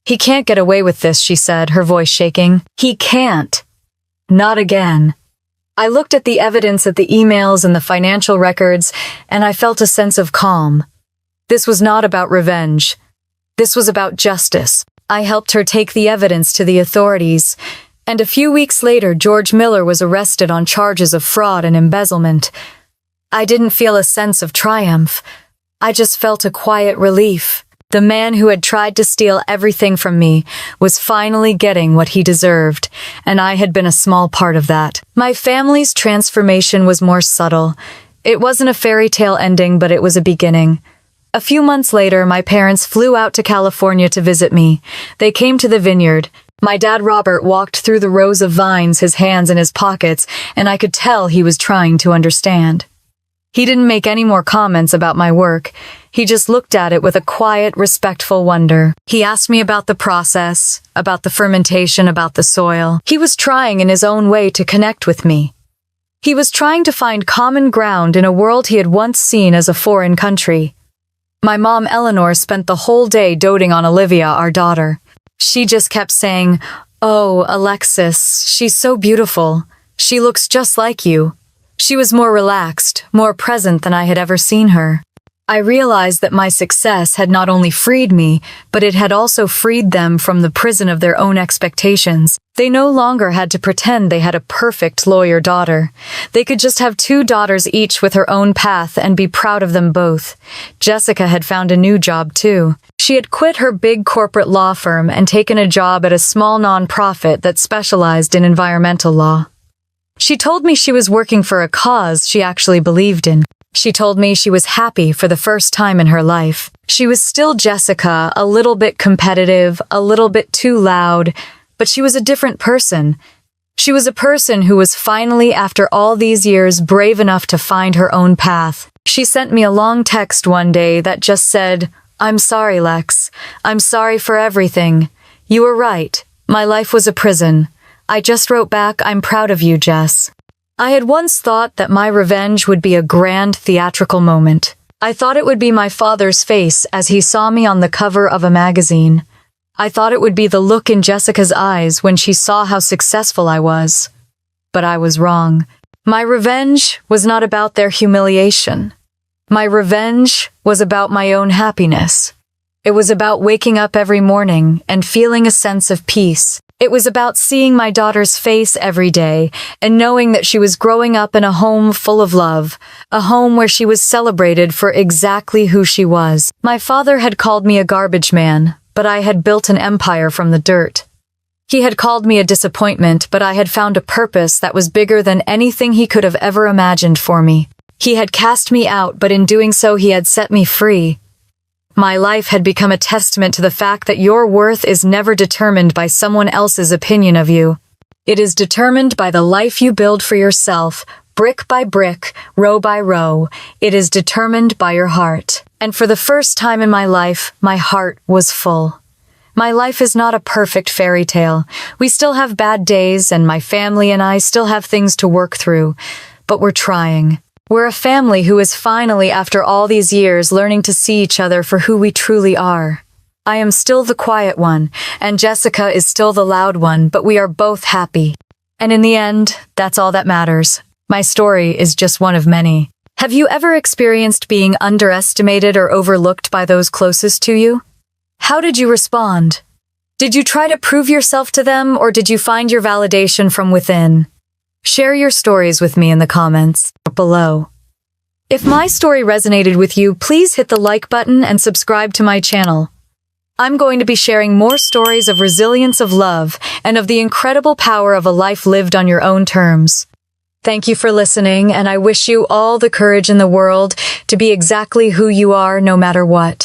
Speaker 1: "He can't get away with this," she said, her voice shaking. "He can't. Not again." I looked at the evidence, at the emails and the financial records, and I felt a sense of calm. This was not about revenge. This was about justice. I helped her take the evidence to the authorities, and a few weeks later, George Miller was arrested on charges of fraud and embezzlement. I didn't feel a sense of triumph. I just felt a quiet relief. The man who had tried to steal everything from me was finally getting what he deserved, and I had been a small part of that. My family's transformation was more subtle. It wasn't a fairy tale ending, but it was a beginning. A few months later, my parents flew out to California to visit me. They came to the vineyard. My dad, Robert, walked through the rows of vines, his hands in his pockets, and I could tell he was trying to understand. He didn't make any more comments about my work. He just looked at it with a quiet, respectful wonder. He asked me about the process, about the fermentation, about the soil. He was trying in his own way to connect with me. He was trying to find common ground in a world he had once seen as a foreign country. My mom, Eleanor, spent the whole day doting on Olivia, our daughter. She just kept saying, "Oh, Alexis, she's so beautiful. She looks just like you." She was more relaxed, more present than I had ever seen her. I realized that my success had not only freed me, but it had also freed them from the prison of their own expectations. They no longer had to pretend they had a perfect lawyer daughter. They could just have 2 daughters each with her own path and be proud of them both. Jessica had found a new job too. She had quit her big corporate law firm and taken a job at a small nonprofit that specialized in environmental law. She told me she was working for a cause she actually believed in. She told me she was happy for the first time in her life. She was still Jessica, a little bit competitive, a little bit too loud, but she was a different person. She was a person who was finally, after all these years, brave enough to find her own path. She sent me a long text one day that just said, "I'm sorry, Lex. I'm sorry for everything. You were right. My life was a prison. I just wrote back, I'm proud of you, Jess." I had once thought that my revenge would be a grand theatrical moment. I thought it would be my father's face as he saw me on the cover of a magazine. I thought it would be the look in Jessica's eyes when she saw how successful I was. But I was wrong. My revenge was not about their humiliation. My revenge was about my own happiness. It was about waking up every morning and feeling a sense of peace. It was about seeing my daughter's face every day and knowing that she was growing up in a home full of love, a home where she was celebrated for exactly who she was. My father had called me a garbage man, but I had built an empire from the dirt. He had called me a disappointment, but I had found a purpose that was bigger than anything he could have ever imagined for me. He had cast me out, but in doing so he had set me free. My life had become a testament to the fact that your worth is never determined by someone else's opinion of you. It is determined by the life you build for yourself, brick by brick, row by row. It is determined by your heart. And for the first time in my life, my heart was full. My life is not a perfect fairy tale. We still have bad days, and my family and I still have things to work through. But we're trying. We're a family who is finally, after all these years, learning to see each other for who we truly are. I am still the quiet one, and Jessica is still the loud one, but we are both happy. And in the end, that's all that matters. My story is just one of many. Have you ever experienced being underestimated or overlooked by those closest to you? How did you respond? Did you try to prove yourself to them, or did you find your validation from within? Share your stories with me in the comments below. If my story resonated with you, please hit the like button and subscribe to my channel. I'm going to be sharing more stories of resilience, of love, and of the incredible power of a life lived on your own terms. Thank you for listening, and I wish you all the courage in the world to be exactly who you are, no matter what.